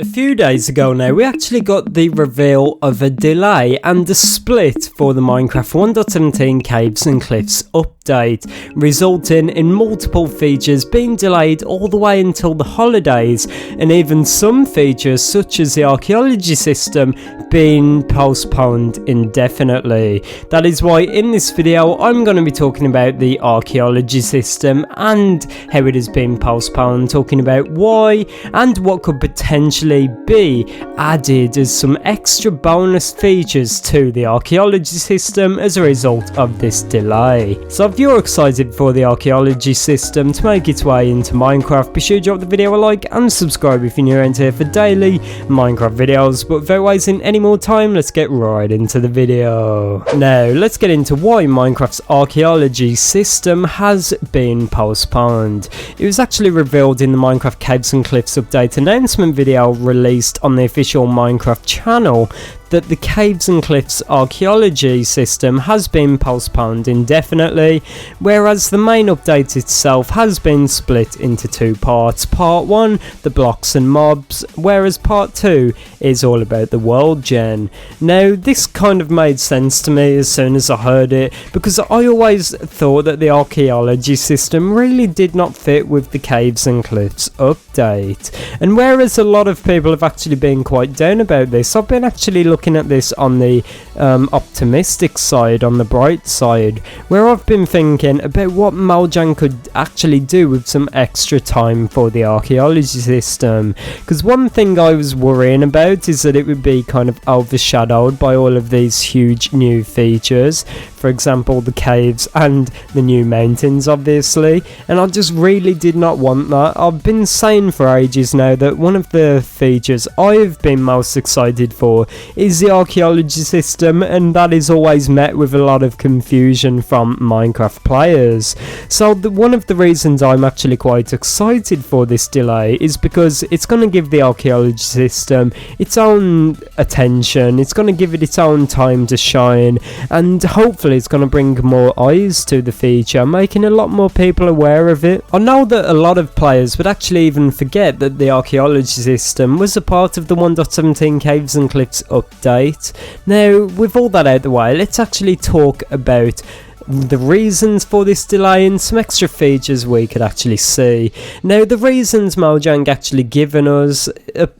A few days ago now, we actually got the reveal of a delay and a split for the Minecraft 1.17 Caves and Cliffs update, resulting in multiple features being delayed all the way until the holidays, and even some features such as the Archaeology system being postponed indefinitely. That is why in this video I'm going to be talking about the Archaeology system and how it has been postponed, talking about why and what could potentially be added as some extra bonus features to the Archaeology system as a result of this delay. So if you're excited for the Archaeology system to make its way into Minecraft, be sure to drop the video a like and subscribe if you're new around here for daily Minecraft videos. But without wasting any more time, let's get right into the video. Now let's get into why Minecraft's Archaeology system has been postponed. It was actually revealed in the Minecraft Caves and Cliffs update announcement video released on the official Minecraft channel that the Caves and Cliffs Archaeology system has been postponed indefinitely, whereas the main update itself has been split into two parts. Part 1, the blocks and mobs, whereas part 2 is all about the world gen. Now this kind of made sense to me as soon as I heard it, because I always thought that the Archaeology system really did not fit with the Caves and Cliffs update, and whereas a lot of people have actually been quite down about this, I've been actually looking at this on the optimistic side, on the bright side, where I've been thinking about what Mojang could actually do with some extra time for the Archaeology system. Because one thing I was worrying about is that it would be kind of overshadowed by all of these huge new features, for example the caves and the new mountains obviously, and I just really did not want that. I've been saying for ages now that one of the features I've been most excited for is the Archaeology system, and that is always met with a lot of confusion from Minecraft players. So one of the reasons I'm actually quite excited for this delay is because it's going to give the Archaeology system its own attention, it's going to give it its own time to shine, and hopefully it's going to bring more eyes to the feature, making a lot more people aware of it. I know that a lot of players would actually even forget that the Archaeology system was a part of the 1.17 Caves and Cliffs update. Now with all that out the way, let's actually talk about the reasons for this delay and some extra features we could actually see. Now the reasons Mojang actually given us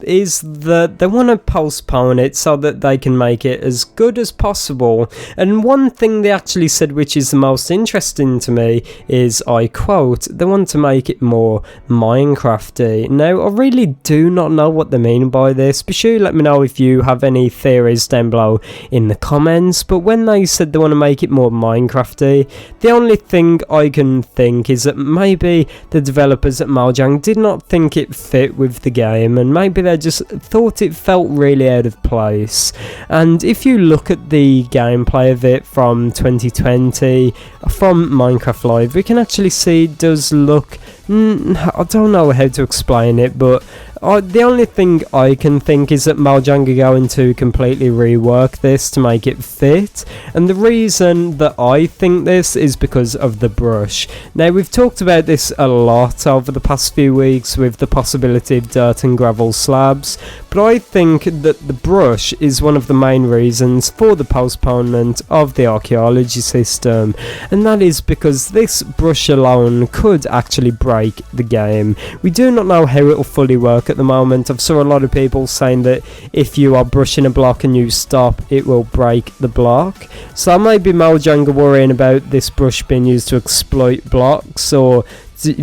is that they want to postpone it so that they can make it as good as possible, and one thing they actually said which is the most interesting to me is, I quote, they want to make it more Minecrafty. Now I really do not know what they mean by this. Be sure to let me know if you have any theories down below in the comments, but when they said they want to make it more Minecrafty, the only thing I can think is that maybe the developers at Mojang did not think it fit with the game, and maybe they just thought it felt really out of place. And if you look at the gameplay of it from 2020 from Minecraft Live, we can actually see it does look, I don't know how to explain it, but the only thing I can think is that Mojang are going to completely rework this to make it fit, and the reason that I think this is because of the brush. Now we've talked about this a lot over the past few weeks with the possibility of dirt and gravel slabs, but I think that the brush is one of the main reasons for the postponement of the Archaeology system, and that is because this brush alone could actually break the game. We do not know how it will fully work at the moment. I've saw a lot of people saying that if you are brushing a block and you stop, it will break the block. So maybe Mojang are worrying about this brush being used to exploit blocks, or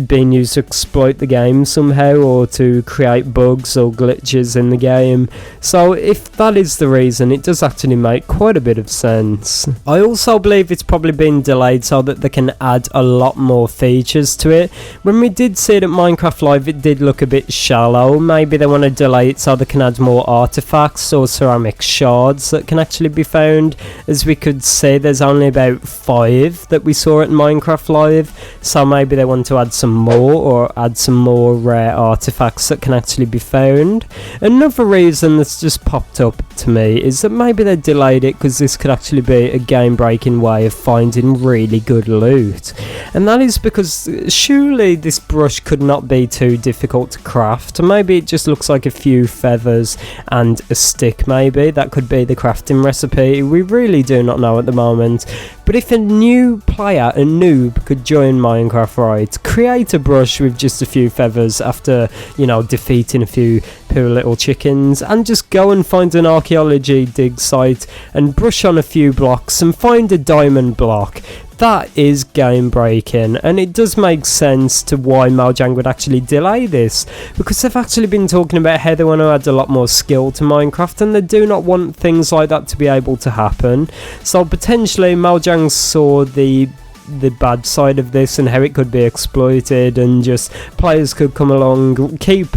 being used to exploit the game somehow, or to create bugs or glitches in the game. So if that is the reason, it does actually make quite a bit of sense. I also believe it's probably been delayed so that they can add a lot more features to it. When we did see it at Minecraft Live, it did look a bit shallow. Maybe they want to delay it so they can add more artifacts or ceramic shards that can actually be found. As we could see, there's only about 5 that we saw at Minecraft Live, so maybe they want to add add some more, or add some more rare artifacts that can actually be found. Another reason that's just popped up to me is that maybe they delayed it because this could actually be a game breaking way of finding really good loot, and that is because surely this brush could not be too difficult to craft. Maybe it just looks like a few feathers and a stick. Maybe that could be the crafting recipe. We really do not know at the moment. But if a new player, a noob, could join Minecraft, right, create a brush with just a few feathers after, you know, defeating a few poor little chickens, and just go and find an archaeology dig site and brush on a few blocks and find a diamond block, that is game breaking. And it does make sense to why Mojang would actually delay this, because they've actually been talking about how they want to add a lot more skill to Minecraft, and they do not want things like that to be able to happen. So potentially Mojang saw the bad side of this and how it could be exploited, and just players could come along, keep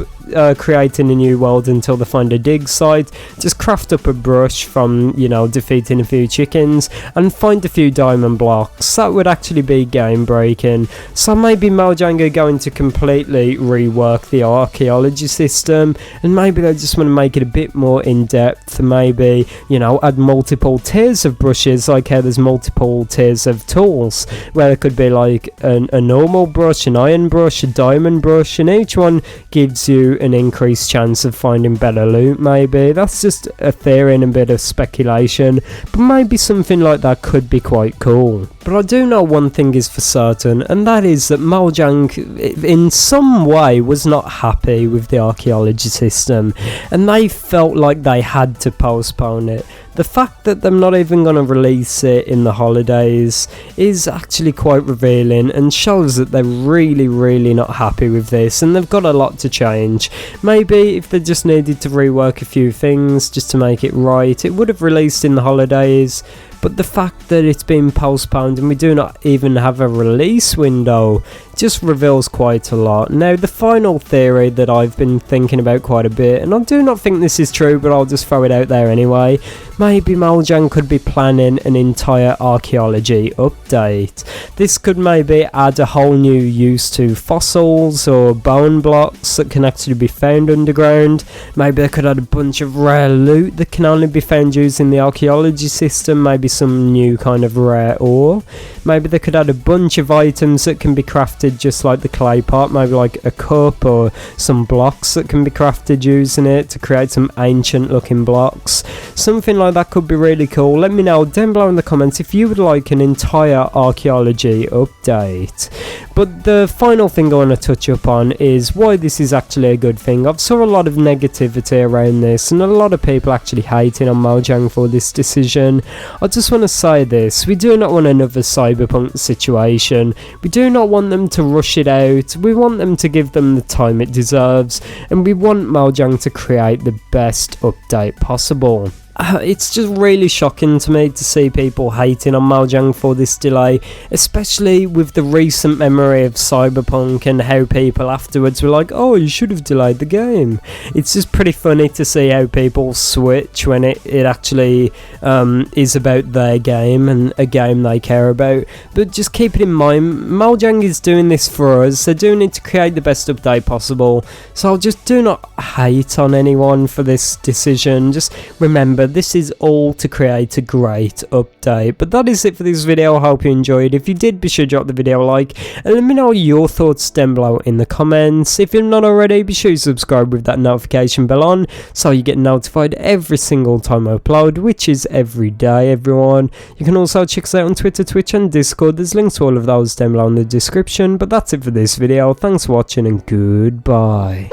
creating a new world until they find a dig site, just craft up a brush from, you know, defeating a few chickens and find a few diamond blocks. That would actually be game breaking. So maybe Mojang are going to completely rework the archaeology system, and maybe they just want to make it a bit more in depth. Maybe, you know, add multiple tiers of brushes, like how there's multiple tiers of tools, where it could be like a normal brush, an iron brush, a diamond brush, and each one gives you an increased chance of finding better loot. Maybe that's just a theory and a bit of speculation, but maybe something like that could be quite cool. But I do know one thing is for certain, and that is that Mojang in some way was not happy with the archaeology system, and they felt like they had to postpone it. The fact that they're not even going to release it in the holidays is actually quite revealing, and shows that they're really not happy with this, and they've got a lot to change. Maybe if they just needed to rework a few things just to make it right, it would have released in the holidays. But the fact that it's been postponed and we do not even have a release window just reveals quite a lot. Now, the final theory that I've been thinking about quite a bit, and I do not think this is true, but I'll just throw it out there anyway, maybe Mojang could be planning an entire archaeology update. This could maybe add a whole new use to fossils or bone blocks that can actually be found underground. Maybe they could add a bunch of rare loot that can only be found using the archaeology system, maybe some new kind of rare ore. Maybe they could add a bunch of items that can be crafted just like the clay pot, maybe like a cup or some blocks that can be crafted using it to create some ancient looking blocks. Something like that could be really cool. Let me know down below in the comments if you would like an entire archaeology update. But the final thing I want to touch up on is why this is actually a good thing. I've saw a lot of negativity around this, and a lot of people actually hating on Mojang for this decision. I just want to say this: we do not want another Cyberpunk situation. We do not want them to rush it out. We want them to give them the time it deserves, and we want Mojang to create the best update possible. It's just really shocking to me to see people hating on Mojang for this delay, especially with the recent memory of Cyberpunk and how people afterwards were like, oh, you should have delayed the game. It's just pretty funny to see how people switch when it actually is about their game and a game they care about. But just keep it in mind, Mojang is doing this for us. They're doing it to create the best update possible, so just do not hate on anyone for this decision. Just remember, this is all to create a great update. But that is it for this video. I hope you enjoyed. If you did, be sure to drop the video a like and let me know your thoughts down below in the comments. If you're not already, be sure to subscribe with that notification bell on so you get notified every single time I upload, which is every day, everyone. You can also check us out on Twitter, Twitch and Discord. There's links to all of those down below in the description. But that's it for this video. Thanks for watching and goodbye.